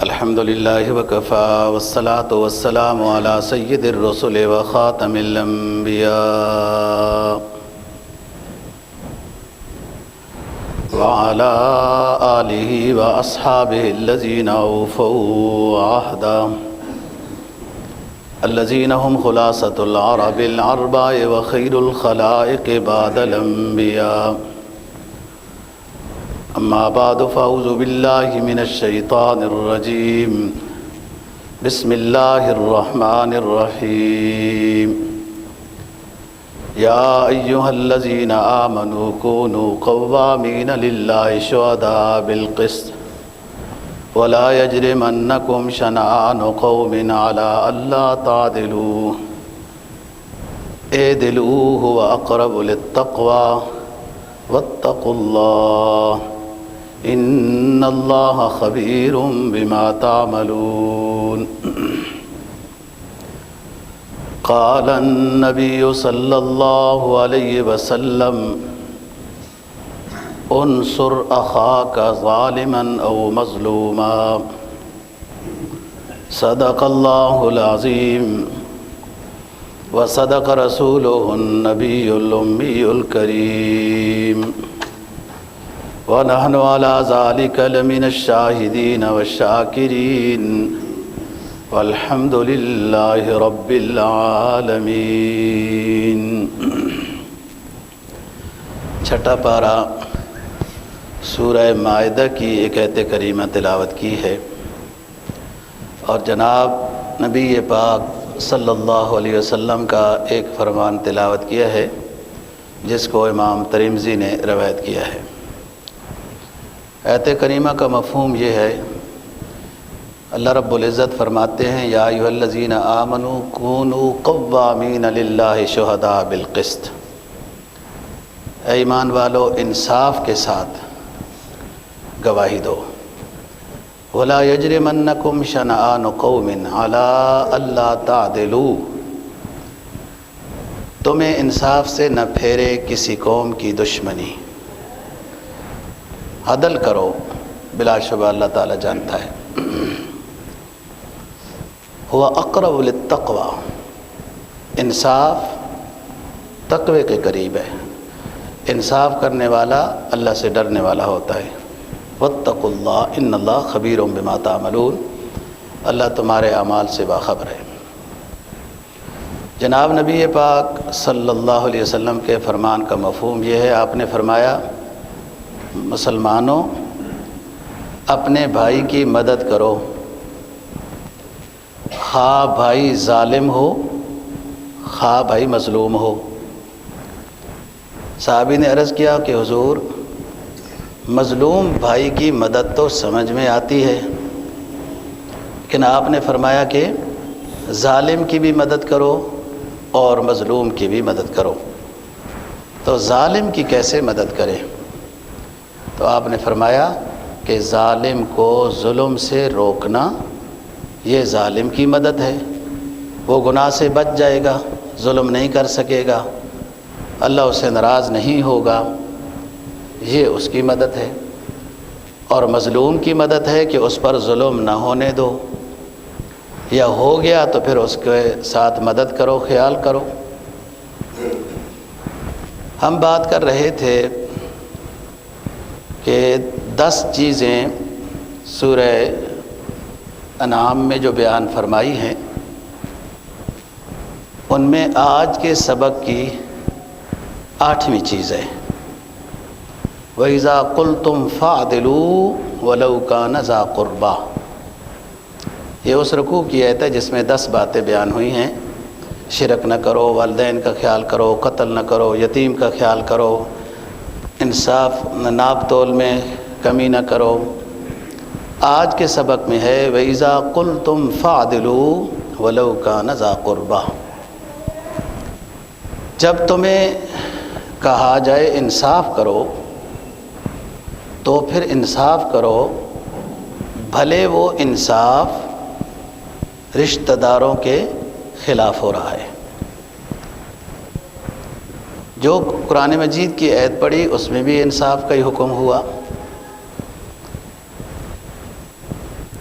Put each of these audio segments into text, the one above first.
الحمد لله وكفى والصلاة والسلام على سيد الرسل وخاتم الأنبياء وعلى آله وأصحابه الذين أوفوا عهدا الذين هم خلاصة العرب الأربع وخير الخلائق بعد الأنبياء. أما بعد فأعوذ بالله من الشيطان الرجيم. بسم الله الرحمن الرحيم. يا أيها الذين آمنوا كونوا قوامين لله شهداء بالقسط ولا يجرمنكم شنآن قوم على ألا تعدلوا اعدلوا هو أقرب للتقوى واتقوا الله ان اللہ خبیر بما تعملون. قال النبی صلی اللہ علیہ وسلم انصر اخاک ظالما او مظلوما. صدق اللہ العظیم وصدق رسولہ النبی الامی الکریم ونحن على ذلك لمن الشاهدين والشاكرين والحمد لله رب العالمين. چھٹا پارہ سورہ مائدہ کی ایک آیت کریمہ تلاوت کی ہے اور جناب نبی پاک صلی اللہ علیہ وسلم کا ایک فرمان تلاوت کیا ہے جس کو امام ترمذی نے روایت کیا ہے. آیت کریمہ کا مفہوم یہ ہے، اللہ رب العزت فرماتے ہیں یا ایھا الذین آمنوا کونوا قوامین للہ شہداء بالقسط. اے ایمان والو انصاف کے ساتھ گواہی دو. ولا یجرمنکم شنآن قوم علی الا تعدلوا. تمہیں انصاف سے نہ پھیرے کسی قوم کی دشمنی. عدل کرو، بلا شبہ اللہ تعالیٰ جانتا ہے. ہوا اقرب للتقوی. انصاف تقوی کے قریب ہے. انصاف کرنے والا اللہ سے ڈرنے والا ہوتا ہے. واتقوا اللہ ان اللہ خبیر بما تعملون. اللہ تمہارے اعمال سے باخبر ہے. جناب نبی پاک صلی اللہ علیہ وسلم کے فرمان کا مفہوم یہ ہے، آپ نے فرمایا مسلمانوں اپنے بھائی کی مدد کرو، خواہ بھائی ظالم ہو خواہ بھائی مظلوم ہو. صحابی نے عرض کیا کہ حضور مظلوم بھائی کی مدد تو سمجھ میں آتی ہے، لیکن آپ نے فرمایا کہ ظالم کی بھی مدد کرو اور مظلوم کی بھی مدد کرو. تو ظالم کی کیسے مدد کرے؟ تو آپ نے فرمایا کہ ظالم کو ظلم سے روکنا یہ ظالم کی مدد ہے. وہ گناہ سے بچ جائے گا، ظلم نہیں کر سکے گا، اللہ اسے ناراض نہیں ہوگا، یہ اس کی مدد ہے. اور مظلوم کی مدد ہے کہ اس پر ظلم نہ ہونے دو، یا ہو گیا تو پھر اس کے ساتھ مدد کرو، خیال کرو. ہم بات کر رہے تھے کہ 10 چیزیں سورہ انعام میں جو بیان فرمائی ہیں ان میں آج کے سبق کی 8ویں چیز ہے وَإِذَا قُلْتُمْ فَاعْدِلُوا وَلَوْ كَانَ ذَا قُرْبَىٰ. یہ اس رکوع کی آیت ہے جس میں 10 باتیں بیان ہوئی ہیں. شرک نہ کرو، والدین کا خیال کرو، قتل نہ کرو، یتیم کا خیال کرو، انصاف ناپ تول میں کمی نہ کرو. آج کے سبق میں ہے وَإِذَا قُلْتُمْ فَاعْدِلُوا وَلَوْ كَانَ ذَا قُرْبَىٰ. جب تمہیں کہا جائے انصاف کرو تو پھر انصاف کرو، بھلے وہ انصاف رشتہ داروں کے خلاف ہو رہا ہے. جو قرآن مجید کی آیت پڑھی اس میں بھی انصاف کا ہی حکم ہوا.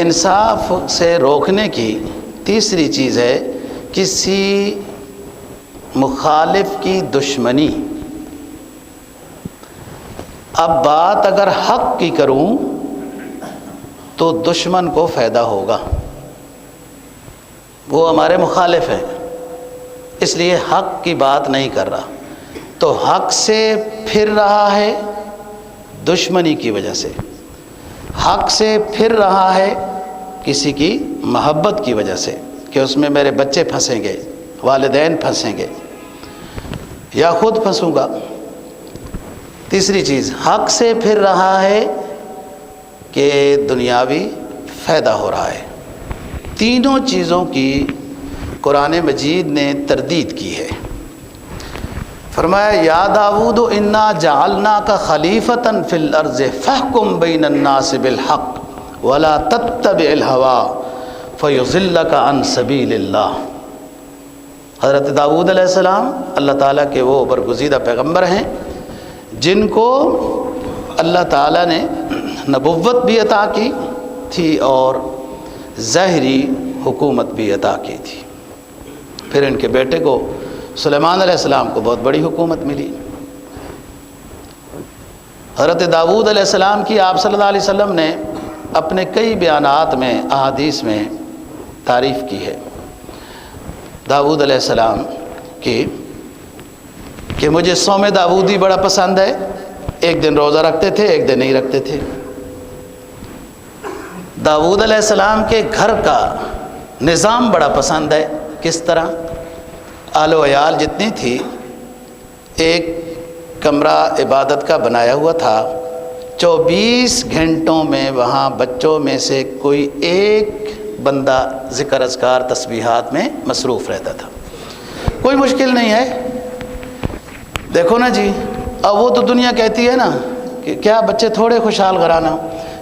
انصاف سے روکنے کی تیسری چیز ہے کسی مخالف کی دشمنی۔ اب بات اگر حق کی کروں تو دشمن کو فائدہ ہوگا، وہ ہمارے مخالف ہیں، اس لیے حق کی بات نہیں کر رہا، تو حق سے پھر رہا ہے دشمنی کی وجہ سے، حق سے پھر رہا ہے کسی کی محبت کی وجہ سے کہ اس میں میرے بچے پھنسیں گے، والدین پھنسیں گے یا خود پھنسوں گا۔ تیسری چیز، حق سے پھر رہا ہے کہ دنیاوی فائدہ ہو رہا ہے۔ تینوں چیزوں کی قرآن مجید نے تردید کی ہے۔ فرمایا یا داؤد انا جعلناک خلیفۃ فی الارض فاحکم بین الناس بالحق ولا تتبع الہوی فیضلک عن سبیل اللہ۔ حضرت داؤد علیہ السلام اللہ تعالیٰ کے وہ برگزیدہ پیغمبر ہیں جن کو اللہ تعالیٰ نے نبوت بھی عطا کی تھی اور ظاہری حکومت بھی عطا کی تھی۔ پھر ان کے بیٹے کو سلیمان علیہ السلام کو بہت بڑی حکومت ملی۔ حضرت داؤد علیہ السلام کی آپ صلی اللہ علیہ وسلم نے اپنے کئی بیانات میں، احادیث میں تعریف کی ہے داؤد علیہ السلام کی کہ مجھے صوم داؤدی بڑا پسند ہے، ایک دن روزہ رکھتے تھے، ایک دن نہیں رکھتے تھے۔ داؤد علیہ السلام کے گھر کا نظام بڑا پسند ہے، کس طرح؟ آل و عیال جتنی تھی، ایک کمرہ عبادت کا بنایا ہوا تھا، 24 گھنٹوں میں وہاں بچوں میں سے کوئی ایک بندہ ذکر اذکار تسبیحات میں مصروف رہتا تھا۔ کوئی مشکل نہیں ہے، دیکھو نا جی، اب وہ تو دنیا کہتی ہے نا کہ کیا بچے تھوڑے خوشحال گھرانا،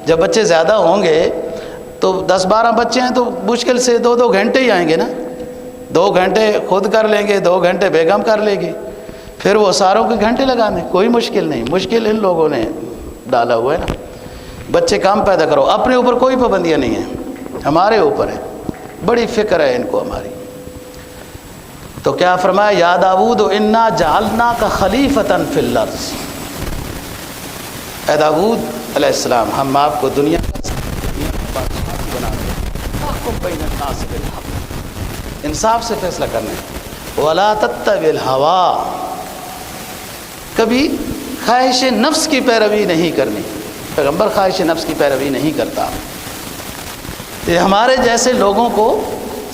جب بچے زیادہ ہوں گے تو 10-12 بچے ہیں تو مشکل سے 2-2 گھنٹے ہی آئیں گے نا، 2 گھنٹے خود کر لیں گے، 2 گھنٹے بیگم کر لے گی، پھر وہ ساروں کے گھنٹے لگانے، کوئی مشکل نہیں۔ مشکل ان لوگوں نے ڈالا ہوا ہے نا، بچے کام پیدا کرو، اپنے اوپر کوئی پابندیاں نہیں ہیں، ہمارے اوپر ہے، بڑی فکر ہے ان کو ہماری۔ تو کیا فرمایا یا داؤد انا جعلناک خلیفۃ فی الارض، اے داؤد علیہ السلام ہم آپ کو دنیا کا بادشاہ بنا دیں، فاحکم بین الناس بالحق، انصاف سے فیصلہ کرنے، ولا تتبع الہوی، کبھی خواہش نفس کی پیروی نہیں کرنی، پیغمبر خواہش نفس کی پیروی نہیں کرتا۔ یہ ہمارے جیسے لوگوں کو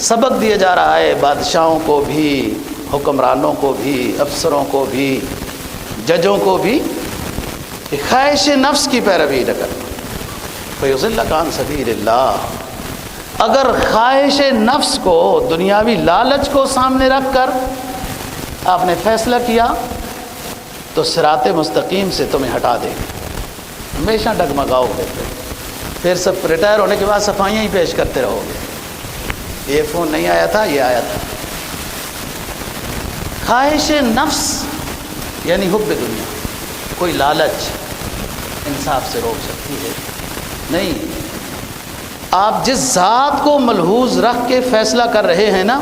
سبق دیا جا رہا ہے، بادشاہوں کو بھی، حکمرانوں کو بھی، افسروں کو بھی، ججوں کو بھی، کہ خواہش نفس کی پیروی نہ کرنا، فیضلک عن سبیل اللہ۔ اگر خواہش نفس کو، دنیاوی لالچ کو سامنے رکھ کر آپ نے فیصلہ کیا تو صراط مستقیم سے تمہیں ہٹا دے گی، ہمیشہ ڈگمگاؤ گے، پھر سب ریٹائر ہونے کے بعد صفائیاں ہی پیش کرتے رہو گے، یہ فون نہیں آیا تھا، یہ آیا تھا۔ خواہش نفس یعنی حب دنیا، کوئی لالچ انصاف سے روک سکتی ہے نہیں۔ آپ جس ذات کو ملحوظ رکھ کے فیصلہ کر رہے ہیں نا،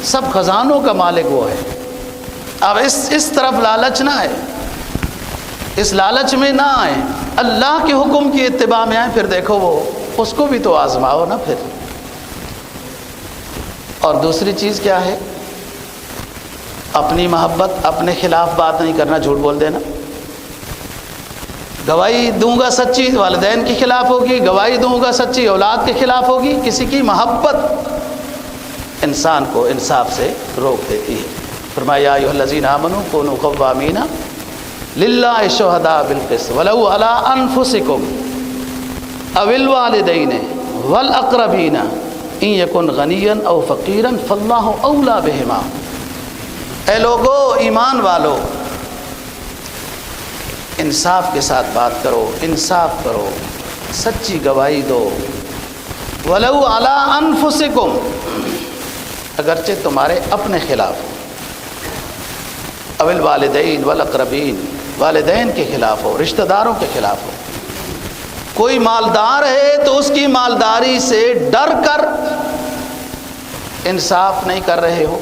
سب خزانوں کا مالک وہ ہے۔ اب اس طرف لالچ نہ آئے، اس لالچ میں نہ آئیں، اللہ کے حکم کی اتباع میں آئیں، پھر دیکھو وہ اس کو بھی تو آزماؤ نا پھر۔ اور دوسری چیز کیا ہے؟ اپنی محبت، اپنے خلاف بات نہیں کرنا، جھوٹ بول دینا۔ گواہی دوں گا سچی والدین کے خلاف ہوگی، گواہی دوں گا سچی اولاد کے خلاف ہوگی۔ کسی کی محبت انسان کو انصاف سے روک دیتی ہے۔ فرمایا یا ایھا الذین آمنوا کونوا قوامین للہ شہداء بالقسط ولو علی انفسکم او الوالدین والاقربین ان یکن غنیا او فقیرا فاللہ اولی بہما۔ اے لوگو، ایمان والو، انصاف کے ساتھ بات کرو، انصاف کرو، سچی گواہی دو۔ ولو علی انفسکم، اگرچہ تمہارے اپنے خلاف ہو، او الوالدین والاقربین، والدین کے خلاف ہو، رشتہ داروں کے خلاف ہو۔ کوئی مالدار ہے تو اس کی مالداری سے ڈر کر انصاف نہیں کر رہے ہو،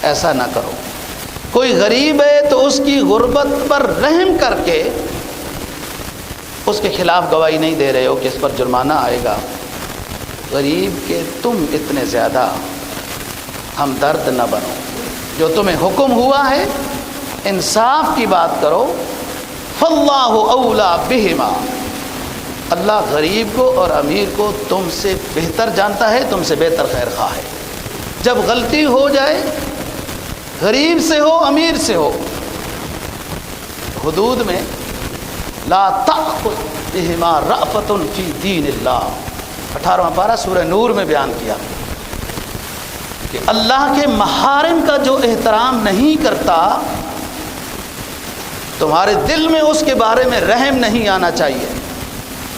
ایسا نہ کرو۔ کوئی غریب ہے تو اس کی غربت پر رحم کر کے اس کے خلاف گواہی نہیں دے رہے ہو کہ اس پر جرمانہ آئے گا۔ غریب کے تم اتنے زیادہ ہمدرد نہ بنو، جو تمہیں حکم ہوا ہے انصاف کی بات کرو۔ فاللہ اولا بہما، اللہ غریب کو اور امیر کو تم سے بہتر جانتا ہے، تم سے بہتر خیر خواہ ہے۔ جب غلطی ہو جائے، غریب سے ہو امیر سے ہو، حدود میں لا تأخذ بہما رأفۃ فی دین اللہ، 18واں پارہ سورہ نور میں بیان کیا کہ اللہ کے محارم کا جو احترام نہیں کرتا، تمہارے دل میں اس کے بارے میں رحم نہیں آنا چاہیے۔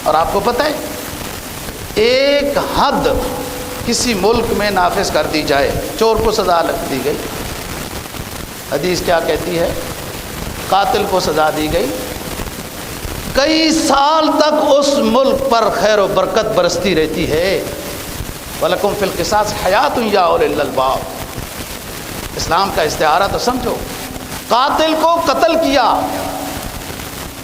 اور آپ کو پتہ ہے ایک حد کسی ملک میں نافذ کر دی جائے، چور کو سزا لگ دی گئی، حدیث کیا کہتی ہے؟ قاتل کو سزا دی گئی، کئی سال تک اس ملک پر خیر و برکت برستی رہتی ہے۔ وَلَكُمْ فِي الْقِصَاصِ حَيَاةٌ يَا أُولِي الْأَلْبَابِ، اسلام کا استعارہ تو سمجھو۔ قاتل کو قتل کیا،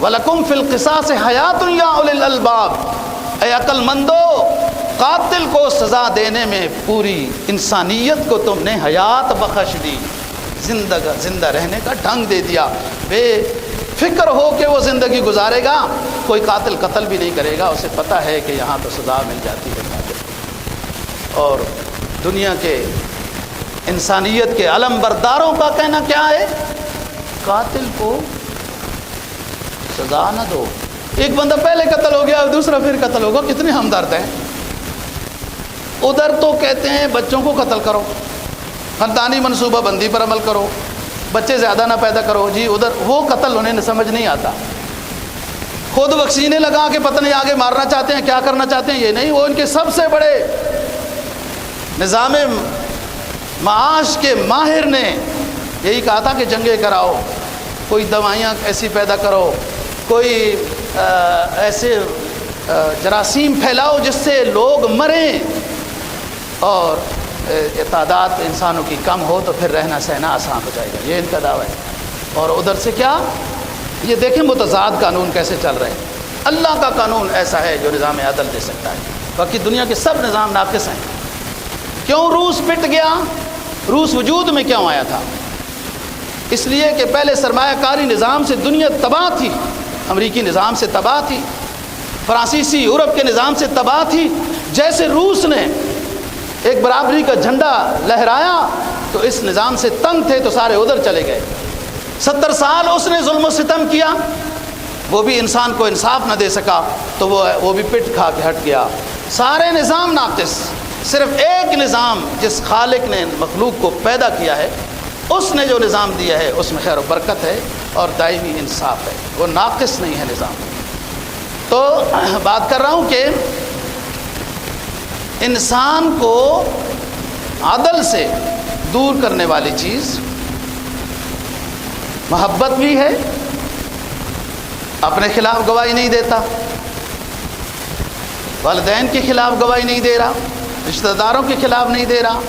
وَلَكُمْ فِي الْقِصَاصِ حَيَاةٌ يَا أُولِي الْأَلْبَابِ، اے عقل مندو، قاتل کو سزا دینے میں پوری انسانیت کو تم نے حیات بخش دی، زندہ رہنے کا ڈھنگ دے دیا۔ بے فکر ہو کہ وہ زندگی گزارے گا، کوئی قاتل قتل بھی نہیں کرے گا، اسے پتہ ہے کہ یہاں تو سزا مل جاتی ہے قاتل۔ اور دنیا کے انسانیت کے علم برداروں کا کہنا کیا ہے؟ قاتل کو سزا نہ دو۔ ایک بندہ پہلے قتل ہو گیا، دوسرا پھر قتل ہوگا، کتنے ہمدرد ہیں۔ ادھر تو کہتے ہیں بچوں کو قتل کرو، خاندانی منصوبہ بندی پر عمل کرو، بچے زیادہ نہ پیدا کرو، جی ادھر وہ قتل انہیں سمجھ نہیں آتا۔ خود ویکسینیں لگا کے پتہ نہیں آگے مارنا چاہتے ہیں، کیا کرنا چاہتے ہیں یہ نہیں۔ وہ ان کے سب سے بڑے نظام معاش کے ماہر نے یہی کہا تھا کہ جنگیں کراؤ، کوئی دوائیاں ایسی پیدا کرو، کوئی ایسے جراثیم پھیلاؤ جس سے لوگ مریں اور تعداد انسانوں کی کم ہو، تو پھر رہنا سہنا آسان ہو جائے گا، یہ ان کا دعویٰ ہے۔ اور ادھر سے کیا، یہ دیکھیں متضاد قانون کیسے چل رہے ہیں۔ اللہ کا قانون ایسا ہے جو نظام عدل دے سکتا ہے، باقی دنیا کے سب نظام ناقص ہیں۔ کیوں روس پٹ گیا؟ روس وجود میں کیوں آیا تھا؟ اس لیے کہ پہلے سرمایہ کاری نظام سے دنیا تباہ تھی، امریکی نظام سے تباہ تھی، فرانسیسی یورپ کے نظام سے تباہ تھی۔ جیسے روس نے ایک برابری کا جھنڈا لہرایا تو اس نظام سے تنگ تھے تو سارے ادھر چلے گئے۔ 70 سال اس نے ظلم و ستم کیا، وہ بھی انسان کو انصاف نہ دے سکا تو وہ بھی پٹ کھا کے ہٹ گیا۔ سارے نظام ناقص، صرف ایک نظام جس خالق نے مخلوق کو پیدا کیا ہے، اس نے جو نظام دیا ہے اس میں خیر و برکت ہے اور دائمی انصاف ہے، وہ ناقص نہیں ہے نظام۔ تو بات کر رہا ہوں کہ انسان کو عدل سے دور کرنے والی چیز محبت بھی ہے، اپنے خلاف گواہی نہیں دیتا، والدین کے خلاف گواہی نہیں دے رہا، رشتہ داروں کے خلاف نہیں دے رہا،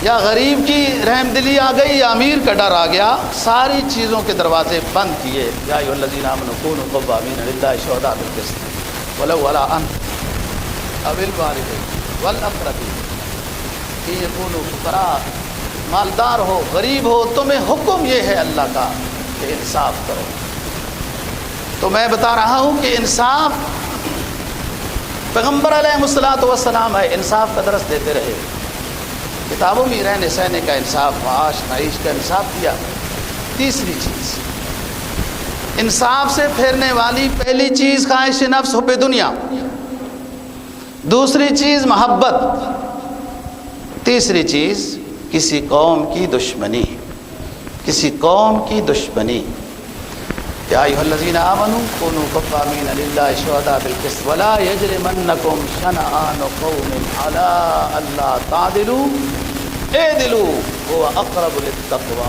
یا غریب کی رحم دلی آ گئی یا امیر کا ڈر آ گیا، ساری چیزوں کے دروازے بند کیے۔ یا ایھا الذین آمنوا کونوا قوامین للہ شہداء بالقسط ولو علی انفسکم او الوالدین والاقربین ان یکونوا فقراء، مالدار ہو غریب ہو، تمہیں حکم یہ ہے اللہ کا کہ انصاف کرو۔ تو میں بتا رہا ہوں کہ انصاف پیغمبر علیہ الصلوۃ والسلام ہے، انصاف کا درس دیتے رہے، کتابوں میں رہنے سہنے کا انصاف، معاش معیش کا انصاف دیا۔ تیسری چیز، انصاف سے پھیرنے والی پہلی چیز خواہش نفس حب دنیا، دوسری چیز محبت، تیسری چیز کسی قوم کی دشمنی، کسی قوم کی دشمنی۔ یا ایھا الذین آمنوا کونوا قوامین للہ شہداء بالقسط ولا یجرمنکم شنآن قوم علی الا تعدلوا اعدلوا هو اقرب للتقوی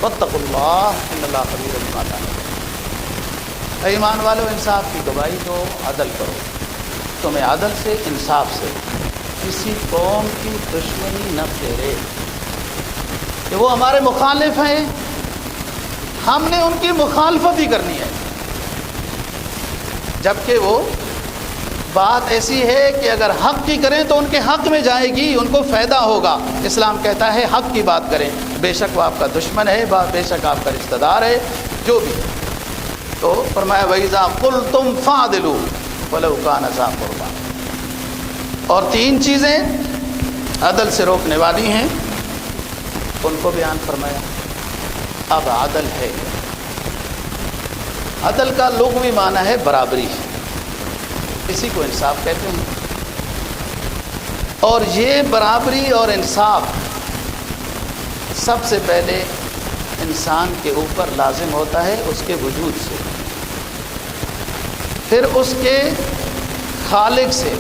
واتقوا اللہ ان اللہ خبیر بما تعملون۔ ایمان والو انصاف کی گواہی دو، عدل کرو، تمہیں عدل سے، انصاف سے کسی قوم کی دشمنی نہ پھیرے کہ وہ ہمارے مخالف ہیں، ہم نے ان کی مخالفت ہی کرنی ہے، جبکہ وہ بات ایسی ہے کہ اگر حق کی کریں تو ان کے حق میں جائے گی، ان کو فائدہ ہوگا۔ اسلام کہتا ہے حق کی بات کریں، بے شک وہ آپ کا دشمن ہے، بے شک آپ کا رشتہ دار ہے، جو بھی۔ تو فرمایا وَإِذَا قُلْتُمْ فَعْدِلُوا وَلَوْ كَانَ ذَا قُرْبَىٰ، اور تین چیزیں عدل سے روکنے والی ہیں، ان کو بیان فرمایا۔ اب عدل ہے، عدل کا لغوی معنی ہے برابری، اسی کو انصاف کہتے ہیں، اور یہ برابری اور انصاف سب سے پہلے انسان کے اوپر لازم ہوتا ہے اس کے وجود سے، پھر اس کے خالق سے،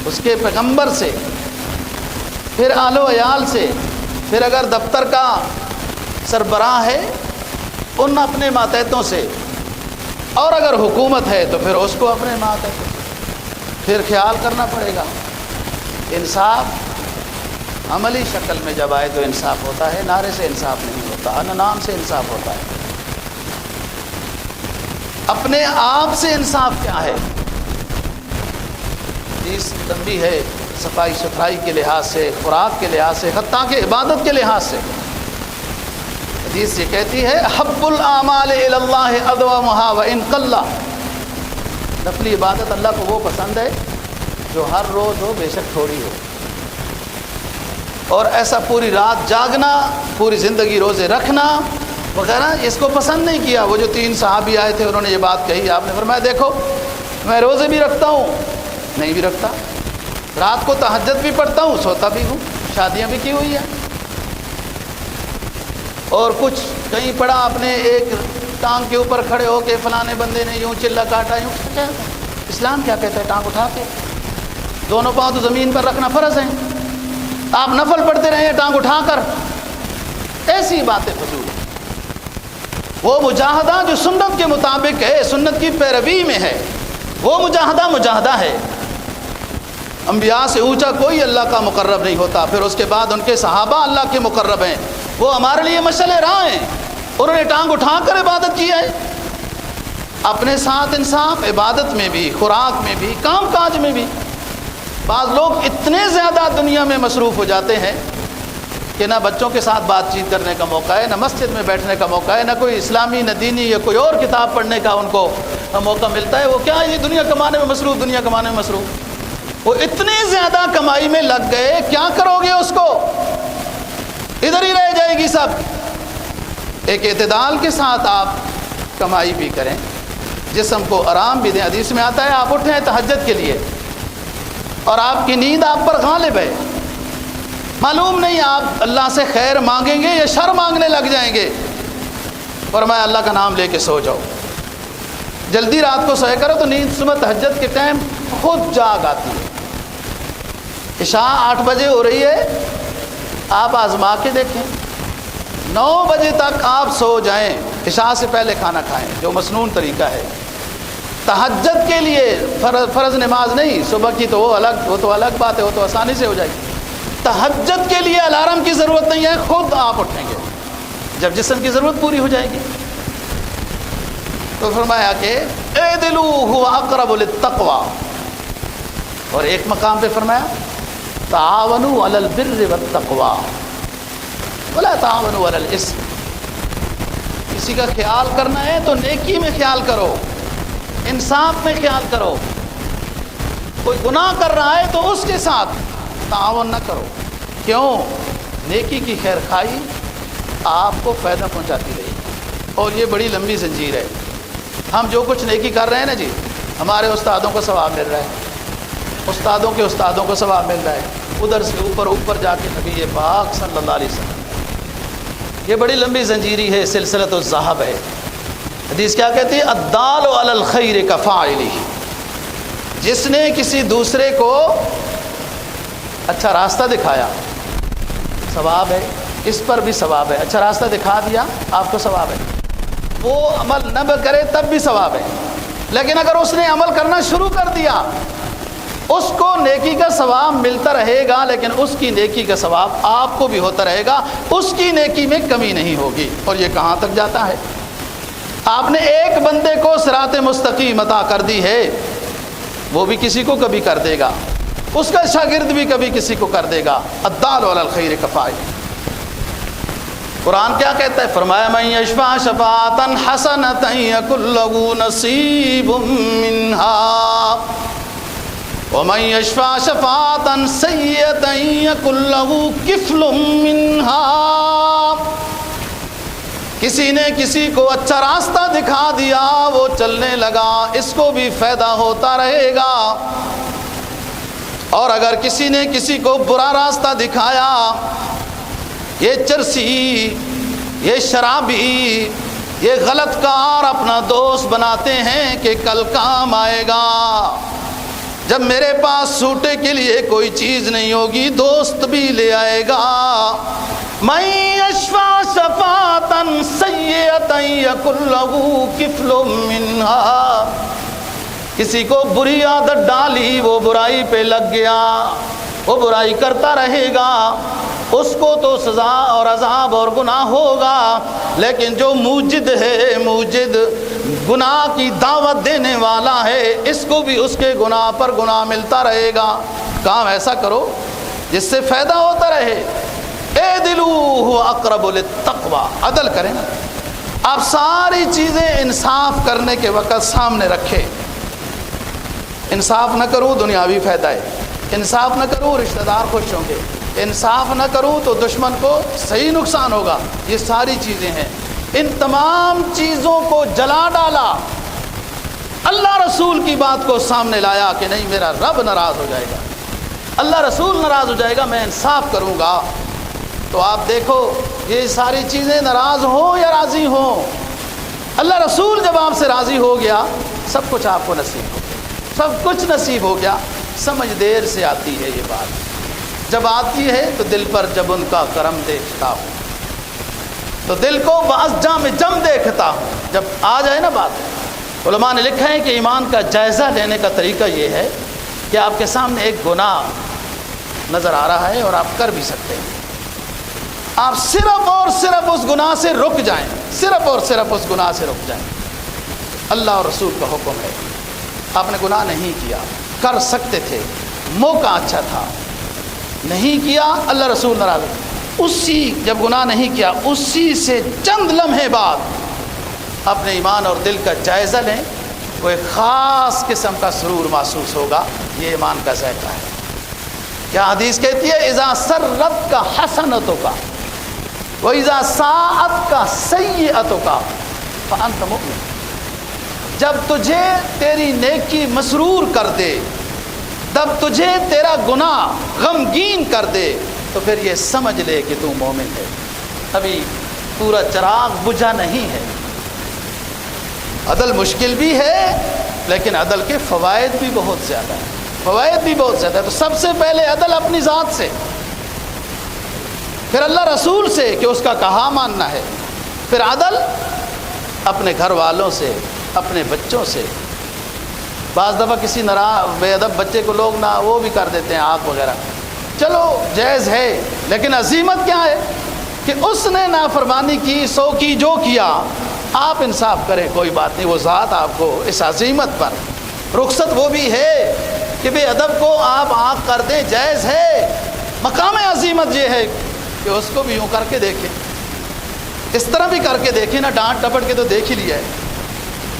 اس کے پیغمبر سے، پھر اہل و عیال سے، پھر اگر دفتر کا سربراہ ہے ان اپنے ماتحتوں سے، اور اگر حکومت ہے تو پھر اس کو اپنے ماتحتوں سے پھر خیال کرنا پڑے گا۔ انصاف عملی شکل میں جب آئے تو انصاف ہوتا ہے، نعرے سے انصاف نہیں ہوتا، نام سے انصاف ہوتا ہے۔ اپنے آپ سے انصاف کیا ہے؟ حدیث لمبی ہے، صفائی ستھرائی کے لحاظ سے، خوراک کے لحاظ سے، حتیٰ کہ عبادت کے لحاظ سے۔ حدیث یہ کہتی ہے احب الاعمال الی اللہ ادومھا وان قل، نفلی عبادت اللہ کو وہ پسند ہے جو ہر روز ہو، بے شک تھوڑی ہو۔ اور ایسا پوری رات جاگنا، پوری زندگی روزے رکھنا وغیرہ اس کو پسند نہیں کیا۔ وہ جو 3 صحابی آئے تھے انہوں نے یہ بات کہی، آپ نے فرمایا دیکھو میں روزے بھی رکھتا ہوں، نہیں بھی رکھتا، رات کو تہجد بھی پڑھتا ہوں، سوتا بھی ہوں، شادیاں بھی کی ہوئی ہیں، اور کچھ کہیں پڑھا اپنے ایک ٹانگ کے اوپر کھڑے ہو کے فلانے بندے نے یوں چلا کاٹا، یوں کیا اسلام کیا کہتا ہے؟ ٹانگ اٹھا کے دونوں پاؤں تو زمین پر رکھنا فرض ہے، آپ نفل پڑھتے رہے ہیں ٹانگ اٹھا کر، ایسی باتیں فضول ہیں۔ وہ مجاہدہ جو سنت کے مطابق ہے، سنت کی پیروی میں ہے، وہ مجاہدہ ہے۔ انبیاء سے اونچا کوئی اللہ کا مقرب نہیں ہوتا، پھر اس کے بعد ان کے صحابہ اللہ کے مقرب ہیں، وہ ہمارے لیے مشعل راہ ہیں، انہوں نے ٹانگ اٹھا کر عبادت کی ہے۔ اپنے ساتھ انصاف، عبادت میں بھی، خوراک میں بھی، کام کاج میں بھی۔ بعض لوگ اتنے زیادہ دنیا میں مصروف ہو جاتے ہیں کہ نہ بچوں کے ساتھ بات چیت کرنے کا موقع ہے، نہ مسجد میں بیٹھنے کا موقع ہے، نہ کوئی اسلامی، نہ دینی یا کوئی اور کتاب پڑھنے کا ان کو موقع ملتا ہے۔ وہ کیا ہے؟ یہ دنیا کمانے میں مصروف، دنیا کمانے میں مصروف۔ وہ اتنے زیادہ کمائی میں لگ گئے، کیا کرو گے اس کو؟ ادھر ہی رہ جائے گی سب۔ ایک اعتدال کے ساتھ آپ کمائی بھی کریں، جسم کو آرام بھی دیں۔ حدیث میں آتا ہے آپ اٹھیں تہجد کے لیے اور آپ کی نیند آپ پر غالب ہے، معلوم نہیں آپ اللہ سے خیر مانگیں گے یا شر مانگنے لگ جائیں گے، فرمایا اللہ کا نام لے کے سو جاؤ، جلدی رات کو سوئے کرو تو نیند صبح تہجد کے ٹائم خود جاگ آتی ہے۔ عشاء 8 بجے ہو رہی ہے، آپ آزما کے دیکھیں، 9 بجے تک آپ سو جائیں، عشاء سے پہلے کھانا کھائیں، جو مسنون طریقہ ہے۔ تہجد کے لیے فرض نماز نہیں، صبح کی تو وہ تو الگ بات ہے، وہ تو آسانی سے ہو جائے گی۔ تہجد کے لیے الارم کی ضرورت نہیں ہے، خود آپ اٹھیں گے جب جسم کی ضرورت پوری ہو جائے گی۔ تو فرمایا کہ اعدلوا هو اقرب للتقوى، اور ایک مقام پہ فرمایا تعاونوا علی البر والتقوى ولا تعاونوا علی الاثم، کسی کا خیال کرنا ہے تو نیکی میں خیال کرو، انصاف میں خیال کرو، کوئی گناہ کر رہا ہے تو اس کے ساتھ تعاون نہ کرو۔ کیوں؟ نیکی کی خیر خواہی آپ کو فائدہ پہنچاتی رہے گی، اور یہ بڑی لمبی زنجیر ہے۔ ہم جو کچھ نیکی کر رہے ہیں نا جی، ہمارے استادوں کو ثواب مل رہا ہے، استادوں کے استادوں کو ثواب مل رہا ہے، ادھر سے اوپر جا کے نبی پاک صلی اللہ علیہ وسلم، یہ بڑی لمبی زنجیری ہے، سلسلۃ الذھب ہے۔ حدیث کیا کہتی ہے؟ الدال علی الخیر کفاعلہ، جس نے کسی دوسرے کو اچھا راستہ دکھایا ثواب ہے، اس پر بھی ثواب ہے، اچھا راستہ دکھا دیا آپ کو ثواب ہے، وہ عمل نہ کرے تب بھی ثواب ہے۔ لیکن اگر اس نے عمل کرنا شروع کر دیا اس کو نیکی کا ثواب ملتا رہے گا، لیکن اس کی نیکی کا ثواب آپ کو بھی ہوتا رہے گا، اس کی نیکی میں کمی نہیں ہوگی۔ اور یہ کہاں تک جاتا ہے؟ آپ نے ایک بندے کو صراط مستقیم عطا کر دی ہے، وہ بھی کسی کو کبھی کر دے گا، اس کا شاگرد بھی کبھی کسی کو کر دے گا۔ الدال علی الخیر کفاعل۔ قرآن کیا کہتا ہے؟ فرمایا من یشفع شفاعۃ حسنۃ یکن لہ نصیب منہا ومن یشفع شفاعۃ سیئۃ یکن لہ کفل منہا۔ کسی نے کسی کو اچھا راستہ دکھا دیا، وہ چلنے لگا، اس کو بھی فائدہ ہوتا رہے گا، اور اگر کسی نے کسی کو برا راستہ دکھایا، یہ چرسی، یہ شرابی، یہ غلط کار اپنا دوست بناتے ہیں کہ کل کام آئے گا، جب میرے پاس سوٹے کے لیے کوئی چیز نہیں ہوگی دوست بھی لے آئے گا۔ من یشفع شفاعۃ سیئۃ یکن لہ کفل منہا۔ کسی کو بری عادت ڈالی، وہ برائی پہ لگ گیا، وہ برائی کرتا رہے گا، اس کو تو سزا اور عذاب اور گناہ ہوگا، لیکن جو موجد ہے، موجد گناہ کی دعوت دینے والا ہے، اس کو بھی اس کے گناہ پر گناہ ملتا رہے گا۔ کام ایسا کرو جس سے فائدہ ہوتا رہے۔ اعدلوا اقرب للتقوی، عدل کریں نا۔ آپ ساری چیزیں انصاف کرنے کے وقت سامنے رکھیں۔ انصاف نہ کروں دنیاوی فائدہ ہے، انصاف نہ کروں رشتہ دار خوش ہوں گے، انصاف نہ کروں تو دشمن کو صحیح نقصان ہوگا، یہ ساری چیزیں ہیں۔ ان تمام چیزوں کو جلا ڈالا، اللہ رسول کی بات کو سامنے لایا کہ نہیں میرا رب ناراض ہو جائے گا، اللہ رسول ناراض ہو جائے گا، میں انصاف کروں گا۔ تو آپ دیکھو یہ ساری چیزیں ناراض ہوں یا راضی ہوں، اللہ رسول جب آپ سے راضی ہو گیا سب کچھ آپ کو نصیب ہو گیا، سب کچھ نصیب ہو گیا۔ سمجھ دیر سے آتی ہے یہ بات، جب آتی ہے تو دل پر جب ان کا کرم دیکھتا ہوں تو دل کو بعض جام جم دیکھتا ہوں۔ جب آ جائے نا بات، علماء نے لکھا ہے کہ ایمان کا جائزہ لینے کا طریقہ یہ ہے کہ آپ کے سامنے ایک گناہ نظر آ رہا ہے اور آپ کر بھی سکتے ہیں، آپ صرف اور صرف اس گناہ سے رک جائیں، صرف اور صرف اس گناہ سے رک جائیں۔ اللہ اور رسول کا حکم ہے، آپ نے گناہ نہیں کیا، کر سکتے تھے، موقع اچھا تھا، نہیں کیا، اللہ رسول ناراض، اسی جب گناہ نہیں کیا اسی سے چند لمحے بعد اپنے ایمان اور دل کا جائزہ لیں، وہ ایک خاص قسم کا سرور محسوس ہوگا، یہ ایمان کا ذائقہ ہے۔ کیا حدیث کہتی ہے اذا سرت کا حسنتوں کا وَإِذَا سَاءَتْ کا سیئتوں کا فَأَنْتَ مُؤْمِنٌ۔ جب تجھے تیری نیکی مسرور کر دے، جب تجھے تیرا گناہ غمگین کر دے، تو پھر یہ سمجھ لے کہ تو مومن ہے۔ ابھی پورا چراغ بجھا نہیں ہے۔ عدل مشکل بھی ہے لیکن عدل کے فوائد بھی بہت زیادہ ہیں، فوائد بھی بہت زیادہ ہے۔ تو سب سے پہلے عدل اپنی ذات سے، پھر اللہ رسول سے کہ اس کا کہا ماننا ہے، پھر عدل اپنے گھر والوں سے، اپنے بچوں سے۔ بعض دفعہ کسی بے ادب بچے کو لوگ نہ وہ بھی کر دیتے ہیں آگ وغیرہ، چلو جائز ہے، لیکن عزیمت کیا ہے کہ اس نے نافرمانی کی، سو کی جو کیا، آپ انصاف کریں کوئی بات نہیں، وہ ذات آپ کو اس عزیمت پر رخصت وہ بھی ہے کہ بے ادب کو آپ آگ کر دیں، جائز ہے۔ مقام عزیمت یہ ہے کہ اس کو بھی یوں کر کے دیکھیں، اس طرح بھی کر کے دیکھیں نا، ڈانٹ ٹپٹ کے تو دیکھ ہی لیا ہے۔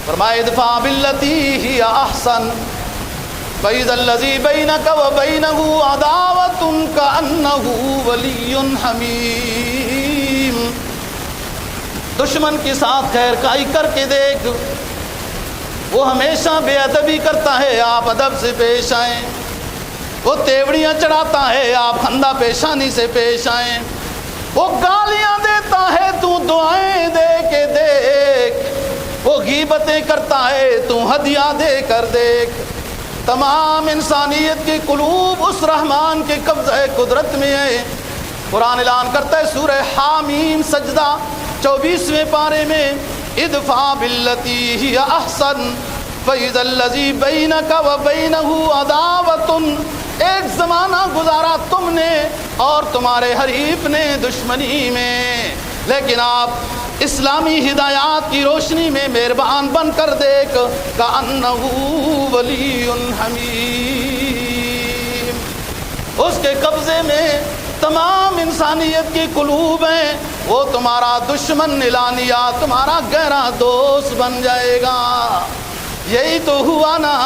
فرمایا ادفع باللتی ہی احسن فاذا الذی بینک وبینہ عداوۃ کأنہ ولی حمیم۔ دشمن کے ساتھ خیر خائی کر کے دیکھ، وہ ہمیشہ بے ادبی کرتا ہے، آپ ادب سے پیش آئیں، وہ تیوڑیاں چڑھاتا ہے، آپ خندہ پیشانی سے پیش آئیں، وہ گالیاں دیتا ہے، تو دعائیں دے کے دیکھ، وہ غیبتیں کرتا ہے، تو ہدیہ دے کر دیکھ۔ تمام انسانیت کے قلوب اس رحمان کے قبضہ قدرت میں ہے۔ قرآن اعلان کرتا ہے سورہ حامیم سجدہ 24ویں پارے میں، ادفع باللتی ہی احسن فَإِذَا الَّذِي بَيْنَكَ وَبَيْنَهُ عَدَاوَةٌ، ایک زمانہ گزارا تم نے اور تمہارے حریف نے دشمنی میں، لیکن آپ اسلامی ہدایات کی روشنی میں مہربان بن کر دیکھ، کَأَنَّهُ وَلِيٌّ حَمِيمٌ، اس کے قبضے میں تمام انسانیت کی قلوب ہیں، وہ تمہارا دشمن اعلانیہ تمہارا گہرا دوست بن جائے گا۔ یہی تو ہوا نا،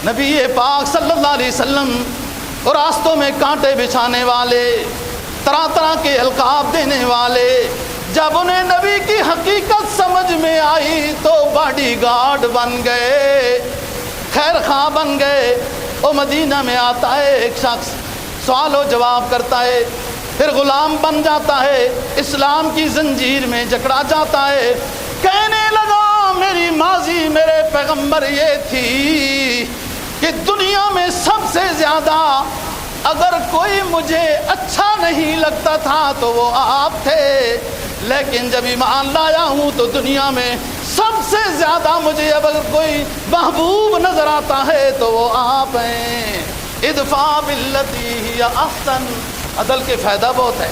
نبی پاک صلی اللہ علیہ وسلم اور راستوں میں کانٹے بچھانے والے، طرح طرح کے القاب دینے والے، جب انہیں نبی کی حقیقت سمجھ میں آئی تو باڈی گارڈ بن گئے، خیر خواہ بن گئے۔ وہ مدینہ میں آتا ہے ایک شخص، سوال و جواب کرتا ہے، پھر غلام بن جاتا ہے، اسلام کی زنجیر میں جکڑا جاتا ہے، کہنے لگا میری ماضی میرے پیغمبر یہ تھی کہ دنیا میں سب سے زیادہ اگر کوئی مجھے اچھا نہیں لگتا تھا تو وہ آپ تھے، لیکن جب ایمان لایا ہوں تو دنیا میں سب سے زیادہ مجھے اگر کوئی محبوب نظر آتا ہے تو وہ آپ ہیں۔ ادفع باللتی ہی احسن، عدل کے فائدہ بہت ہے۔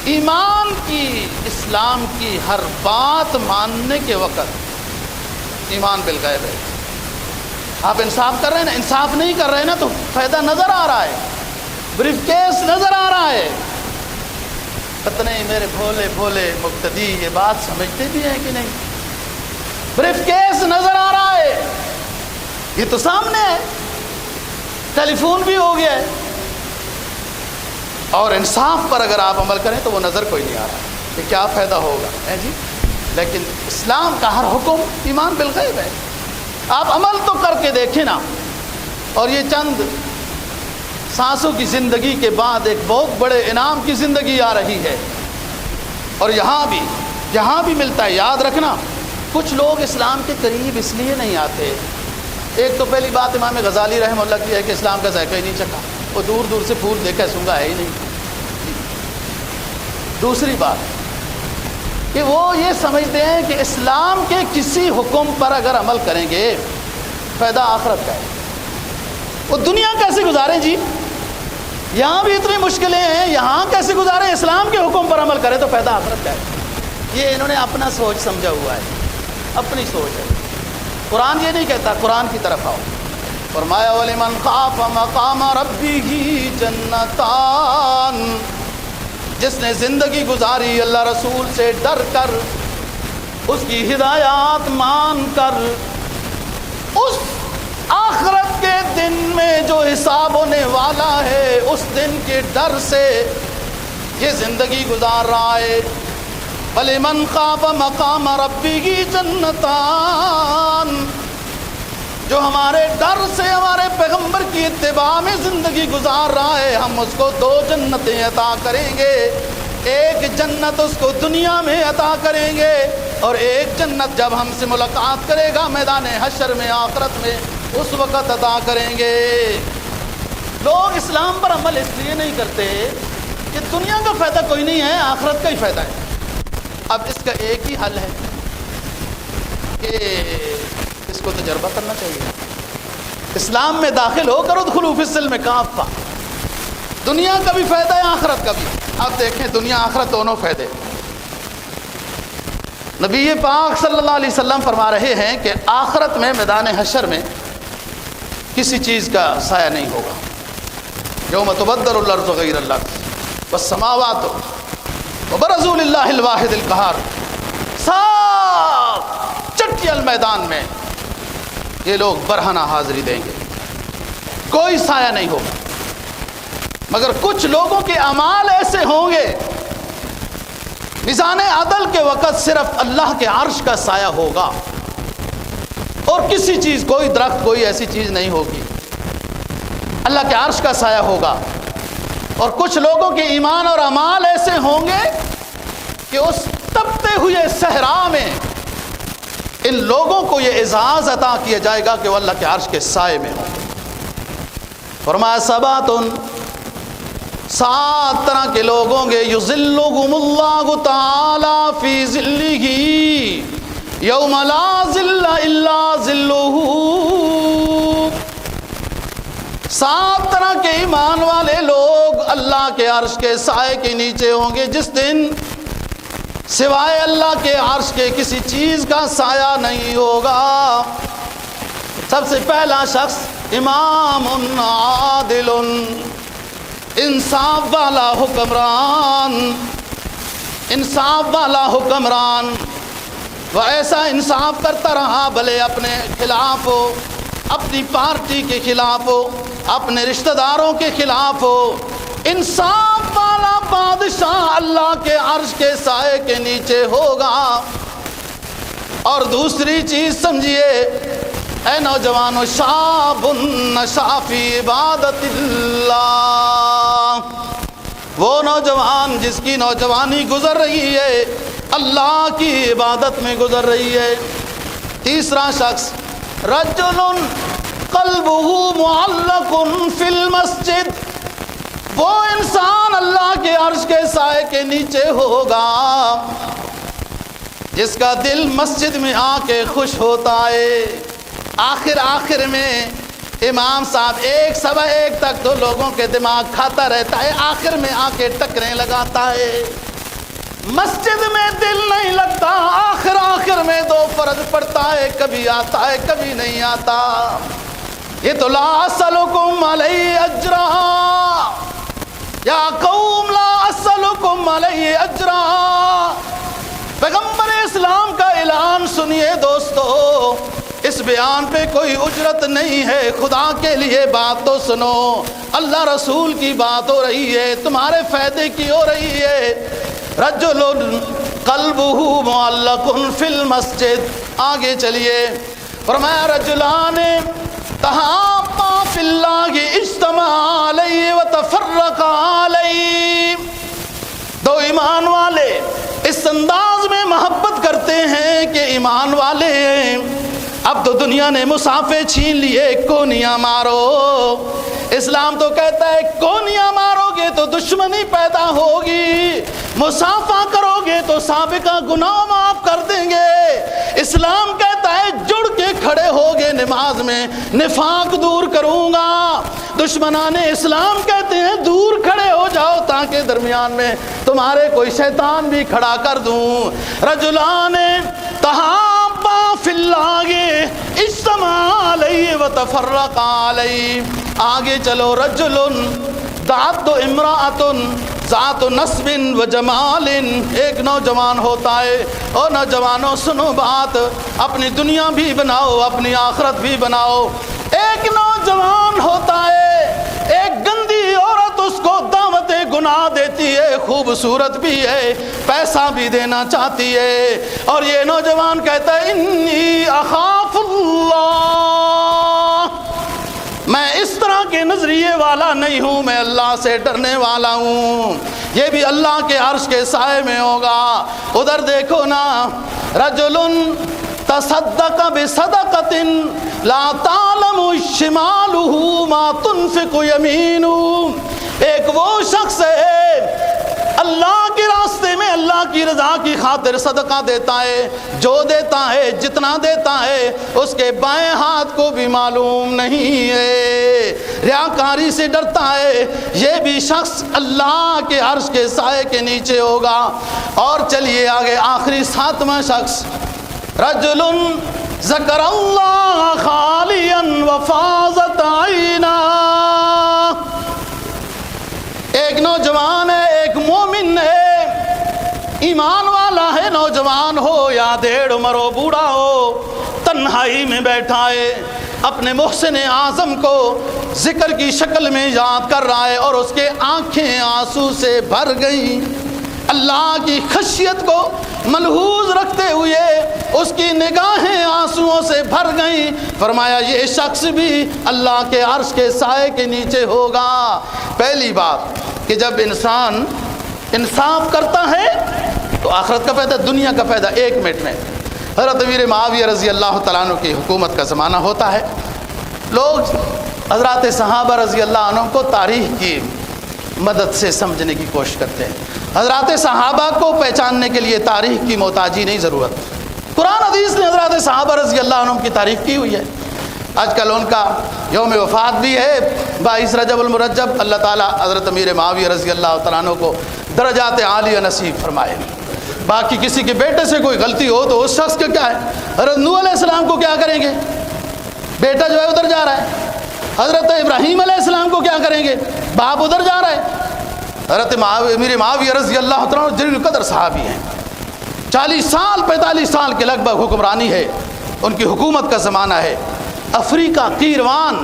ایمان کی، اسلام کی ہر بات ماننے کے وقت ایمان بالغیب ہے۔ آپ انصاف کر رہے ہیں نا، انصاف نہیں کر رہے ہیں نا تو فائدہ نظر آ رہا ہے، بریف کیس نظر آ رہا ہے۔ کتنے میرے بھولے بھولے مقتدی یہ بات سمجھتے بھی ہیں کہ نہیں؟ بریف کیس نظر آ رہا ہے، یہ تو سامنے ہے، ٹیلی فون بھی ہو گیا ہے، اور انصاف پر اگر آپ عمل کریں تو وہ نظر کوئی نہیں آ رہا کہ کیا فائدہ ہوگا ہے جی۔ لیکن اسلام کا ہر حکم ایمان بالغیب ہے، آپ عمل تو کر کے دیکھیں نا۔ اور یہ چند سانسوں کی زندگی کے بعد ایک بہت بڑے انعام کی زندگی آ رہی ہے، اور یہاں بھی ملتا ہے۔ یاد رکھنا، کچھ لوگ اسلام کے قریب اس لیے نہیں آتے۔ ایک تو پہلی بات امام غزالی رحمہ اللہ کی ہے کہ اسلام کا ذائقہ ہی نہیں چکھا، وہ دور دور سے پھول دیکھا سونگا ہے ہی نہیں۔ دوسری بات کہ وہ یہ سمجھتے ہیں کہ اسلام کے کسی حکم پر اگر عمل کریں گے فائدہ آخرت کا ہے۔ وہ دنیا کیسے گزاریں جی؟ یہاں بھی اتنی مشکلیں ہیں، یہاں کیسے گزاریں؟ اسلام کے حکم پر عمل کریں تو فائدہ آخرت کا ہے۔ یہ انہوں نے اپنا سوچ سمجھا ہوا ہے، اپنی سوچ ہے۔ قرآن یہ نہیں کہتا، قرآن کی طرف آؤ۔ فرمایا وَلِمَنْ خَافَ مَقَامَ رَبِّهِ جَنَّتَانِ، جس نے زندگی گزاری اللہ رسول سے ڈر کر، اس کی ہدایات مان کر، اس آخرت کے دن میں جو حساب ہونے والا ہے اس دن کے ڈر سے یہ زندگی گزار رہا ہے۔ وَلِمَنْ خَافَ مَقَامَ رَبِّهِ جَنَّتَانِ، جو ہمارے ڈر سے ہمارے پیغمبر کی اتباع میں زندگی گزار رہا ہے، ہم اس کو 2 جنتیں عطا کریں گے۔ ایک جنت اس کو دنیا میں عطا کریں گے، اور ایک جنت جب ہم سے ملاقات کرے گا میدان حشر میں، آخرت میں، اس وقت عطا کریں گے۔ لوگ اسلام پر عمل اس لیے نہیں کرتے کہ دنیا کا فائدہ کوئی نہیں ہے، آخرت کا ہی فائدہ ہے۔ اب اس کا ایک ہی حل ہے کہ اس کو تجربہ کرنا چاہیے۔ اسلام میں داخل ہو کر ادخلوا فی السلم کافہ، دنیا کا بھی فائدہ ہے، آخرت کا بھی۔ آپ دیکھیں دنیا آخرت دونوں فائدے۔ نبی پاک صلی اللہ علیہ وسلم فرما رہے ہیں کہ آخرت میں میدان حشر میں کسی چیز کا سایہ نہیں ہوگا۔ یوم تبدل الارض غیر الارض والسماوات وبرزوا للہ الواحد القہار، صاف چٹیل میدان میں یہ لوگ برہنہ حاضری دیں گے، کوئی سایہ نہیں ہوگا، مگر کچھ لوگوں کے اعمال ایسے ہوں گے میزان عدل کے وقت صرف اللہ کے عرش کا سایہ ہوگا، اور کسی چیز، کوئی درخت، کوئی ایسی چیز نہیں ہوگی، اللہ کے عرش کا سایہ ہوگا۔ اور کچھ لوگوں کے ایمان اور اعمال ایسے ہوں گے کہ اس تپتے ہوئے صحرا میں ان لوگوں کو یہ اعزاز عطا کیا جائے گا کہ وہ اللہ کے عرش کے سائے میں ہوں گے۔ فرمایا سباتن، 7 طرح کے لوگ ہوں گے، یظلہم اللہ تعالی فی ظلہ یوم لا ظل الا ظلہ، 7 طرح کے ایمان والے لوگ اللہ کے عرش کے سائے کے نیچے ہوں گے جس دن سوائے اللہ کے عرش کے کسی چیز کا سایہ نہیں ہوگا۔ سب سے پہلا شخص امام عادل، انصاف والا حکمران، انصاف والا حکمران۔ وہ ایسا انصاف کرتا رہا بھلے اپنے خلاف ہو، اپنی پارٹی کے خلاف ہو، اپنے رشتہ داروں کے خلاف ہو، انصاف والا بادشاہ اللہ کے عرش کے سائے کے نیچے ہوگا۔ اور دوسری چیز سمجھیے اے نوجوانوں، شاب نشأ فی عبادت اللہ، وہ نوجوان جس کی نوجوانی گزر رہی ہے اللہ کی عبادت میں گزر رہی ہے۔ تیسرا شخص رجل قلبہ معلق فی المسجد، وہ انسان اللہ کے عرش کے سائے کے نیچے ہوگا جس کا دل مسجد میں آ کے خوش ہوتا ہے۔ آخر میں امام صاحب 1 تک تو لوگوں کے دماغ کھاتا رہتا ہے، آخر میں آ کے ٹکریں لگاتا ہے۔ مسجد میں دل نہیں لگتا، آخر میں 2 فرض پڑتا ہے، کبھی آتا ہے کبھی نہیں آتا۔ یہ تو لا اسألکم علیہ اجرا، یا قوم لا اسألکم علیہ اجرا، پیغمبر اسلام کا اعلان سنیے دوستو، اس بیان پہ کوئی اجرت نہیں ہے، خدا کے لیے بات تو سنو، اللہ رسول کی بات ہو رہی ہے، تمہارے فائدے کی ہو رہی ہے۔ رجل قلبہ معلق فی المسجد، آگے چلیے، فرمایا رجلان تحابا فی اللہ اجتمعا علیہ وتفرقا علیہ، 2 ایمان والے اس انداز میں محبت کرتے ہیں کہ ایمان والے ہیں، اب تو دنیا نے مسافے چھین لیے، کونیاں مارو۔ اسلام تو کہتا ہے کونیاں مارو گے تو دشمنی پیدا ہوگی، مسافہ کرو گے تو سابقہ گناہ معاف کر دیں گے۔ اسلام کہتا ہے جڑ کے کھڑے ہوگے نماز میں، نفاق دور کروں گا۔ دشمنان اسلام کہتے ہیں دور کھڑے ہو جاؤ تاکہ درمیان میں تمہارے کوئی شیطان بھی کھڑا کر دوں۔ رجلان تحابا فی اللہ اجتمعا علیہ وتفرقا علیہ، آگے چلو، رجل دعت امرأۃ ذات نسب و جمال، ایک نوجوان ہوتا ہے، اور نوجوانوں سنو بات، اپنی دنیا بھی بناؤ اپنی آخرت بھی بناؤ۔ ایک نوجوان ہوتا ہے، ایک گندی عورت اس کو دعوت گناہ دیتی ہے، خوبصورت بھی ہے، پیسہ بھی دینا چاہتی ہے، اور یہ نوجوان کہتا ہے انی اخاف اللہ، میں اس طرح کے نظریے والا نہیں ہوں، میں اللہ سے ڈرنے والا ہوں، یہ بھی اللہ کے عرش کے سائے میں ہوگا۔ ادھر دیکھو نا، رجل تصدق بصدقۃ لا تعلم شمالہ ما تنفق یمینہ، ایک وہ شخص ہے اللہ کے راستے میں اللہ کی رضا کی خاطر صدقہ دیتا ہے، جو دیتا ہے جتنا دیتا ہے اس کے بائیں ہاتھ کو بھی معلوم نہیں ہے، ریاکاری سے ڈرتا ہے، یہ بھی شخص اللہ کے عرش کے سائے کے نیچے ہوگا۔ اور چلیے آگے، آخری 7واں شخص، رجل ذکر اللہ خالیا وفاضت عینا، ایک نوجوان ہے، ایک مومن ہے، ایمان والا ہے، نوجوان ہو یا دیڑھ عمر ہو، بوڑھا ہو، تنہائی میں بیٹھا ہے، اپنے محسن اعظم کو ذکر کی شکل میں یاد کر رہا ہے، اور اس کے آنکھیں آنسو سے بھر گئیں، اللہ کی خشیت کو ملحوظ رکھتے ہوئے اس کی نگاہیں آنسوؤں سے بھر گئیں۔ فرمایا یہ شخص بھی اللہ کے عرش کے سائے کے نیچے ہوگا۔ پہلی بات کہ جب انسان انصاف کرتا ہے تو آخرت کا فائدہ، دنیا کا فائدہ 1 منٹ میں۔ حضرت امیر معاویہ رضی اللہ تعالیٰ عنہ کی حکومت کا زمانہ ہوتا ہے، لوگ حضرات صحابہ رضی اللہ عنہ کو تاریخ کی مدد سے سمجھنے کی کوشش کرتے ہیں۔ حضرات صحابہ کو پہچاننے کے لیے تاریخ کی محتاجی نہیں ضرورت، قرآن حدیث نے حضرات صحابہ رضی اللہ عنہم کی تعریف کی ہوئی ہے۔ آج کل ان کا یوم وفات بھی ہے 22 رجب المرجب۔ اللہ تعالیٰ حضرت امیر معاویہ رضی اللہ تعالیٰ عنہ کو درجات عالیہ نصیب فرمائے۔ باقی کسی کے بیٹے سے کوئی غلطی ہو تو اس شخص کا کیا ہے؟ حضرت نوح علیہ السلام کو کیا کریں گے؟ بیٹا جو ہے ادھر جا رہا ہے۔ حضرت ابراہیم علیہ السلام کو کیا کریں گے؟ باپ ادھر جا رہا ہے۔ حضرت امیر معاویہ رضی اللہ تعالیٰ عنہ جلیل القدر صحابی ہیں، 40 سال 45 سال کے لگ بھگ حکمرانی ہے، ان کی حکومت کا زمانہ ہے۔ افریقہ قیروان،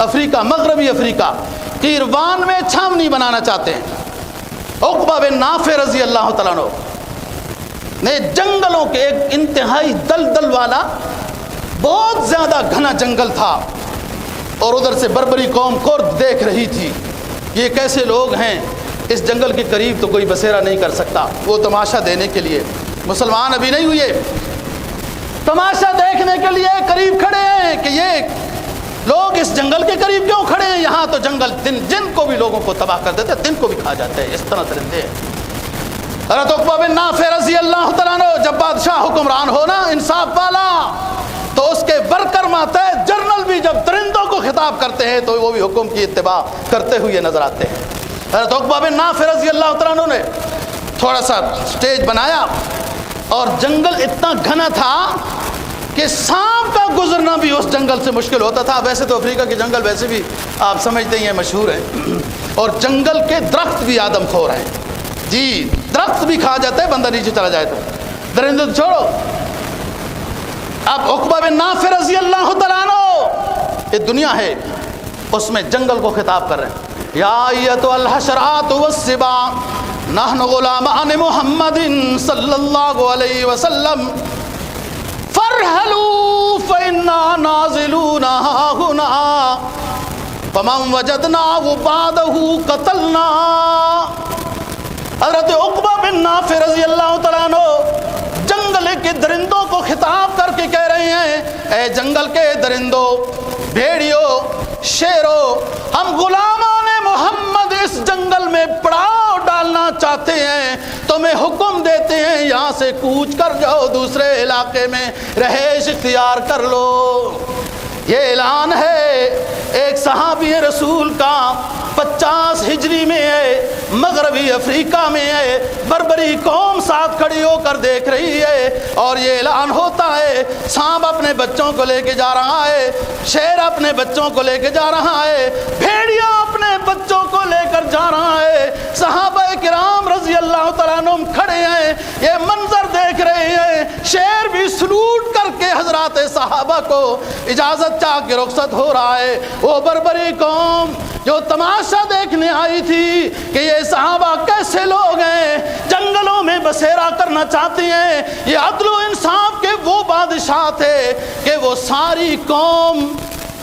افریقہ مغربی افریقہ قیروان میں چھاونی بنانا چاہتے ہیں۔ عقبہ بن نافع رضی اللہ تعالیٰ عنہ نے جنگلوں کے ایک انتہائی دلدل والا بہت زیادہ گھنا جنگل تھا، اور ادھر سے بربری قوم کرد دیکھ رہی تھی یہ کیسے لوگ ہیں، اس جنگل کے قریب تو کوئی بسیرا نہیں کر سکتا۔ وہ تماشا دینے کے لیے، مسلمان ابھی نہیں ہوئے، تماشا دیکھنے کے لیے قریب کھڑے ہیں کہ یہ لوگ اس جنگل کے قریب کیوں کھڑے ہیں، یہاں تو جنگل جن کو بھی لوگوں کو تباہ کر دیتے ہیں، دن کو بھی کھا جاتے ہیں، اس طرح درندے ہیں۔ حضرت عقبہ بن نافع رضی اللہ تعالیٰ عنہ جب بادشاہ حکمران ہونا انصاف والا، تو اس کے ورکر ماتحت جنرل بھی جب درندوں کو خطاب کرتے ہیں تو وہ بھی حکم کی اتباع کرتے ہوئے نظر آتے ہیں۔ حضرت عقبہ بن نافع رضی اللہ تعالیٰ عنہ نے تھوڑا سا سٹیج بنایا، اور جنگل اتنا گھنا تھا کہ سانپ کا گزرنا بھی اس جنگل سے مشکل ہوتا تھا۔ ویسے تو افریقہ کے جنگل ویسے بھی آپ سمجھتے ہیں مشہور ہیں، اور جنگل کے درخت بھی آدم خور ہیں، جی درخت بھی کھا جاتا ہے بندہ نیچے چلا جائے تو، درندے چھوڑو۔ اب عقبہ بن نافع رضی اللہ تعالیٰ عنہ یہ دنیا ہے، اس میں جنگل کو خطاب کر رہے ہیں، یا ایتھا الحشرات والسباع نحن غلامان محمد صلی اللہ علیہ وسلم فرحلوا فإنا نازلون هاهنا فمن وجدناه بعده قتلنا۔ حضرت عقبہ بن نافع رضی اللہ تعالیٰ عنہ جنگل کے درندوں کو خطاب کر کے کہہ رہے ہیں، اے جنگل کے درندوں، بھیڑیوں، شیروں، ہم غلامان محمد اس جنگل میں پڑاؤ ڈالنا چاہتے ہیں، تمہیں حکم دیتے ہیں یہاں سے کوچ کر جاؤ، دوسرے علاقے میں رہائش اختیار کر لو۔ یہ اعلان ہے ایک صحابی رسول کا، 50 ہجری میں ہے، مغربی افریقہ میں ہے، بربری قوم ساتھ کھڑی ہو کر دیکھ رہی ہے، اور یہ اعلان ہوتا ہے سانپ اپنے بچوں کو لے کے جا رہا ہے، شیر اپنے بچوں کو لے کے جا رہا ہے، بھیڑیا اپنے بچوں کو لے کر جا رہا ہے، صحابہ کرام رضی اللہ تعالیٰ عنہ کھڑے ہیں، یہ منظر دیکھ رہے ہیں، شیر بھی سلوٹ کر کے حضرات صحابہ کو اجازت چاہ کے رخصت ہو رہا ہے۔ وہ بربری قوم جو تماشا دیکھنے آئی تھی کہ یہ صحابہ کیسے لوگ ہیں، جنگلوں میں بسیرا کرنا چاہتے ہیں، یہ عدل و انصاف کے وہ بادشاہ تھے کہ وہ ساری قوم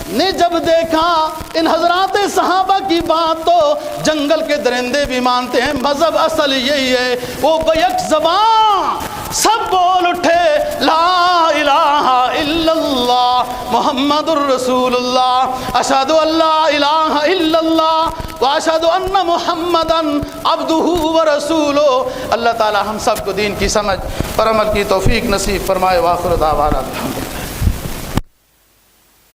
نے جب دیکھا ان حضرات صحابہ کی بات تو جنگل کے درندے بھی مانتے ہیں مذہب اصل یہی ہے، وہ بیک زبان سب بول اٹھے لا الہ الا اللہ محمد الرسول اللہ، اشہد ان لا الہ الا اللہ واشہد ان محمدن عبدہ ورسولہ۔ اللہ تعالی ہم سب کو دین کی سمجھ پر عمل کی توفیق نصیب فرمائے۔ وآخر دعوانا الحمدللہ۔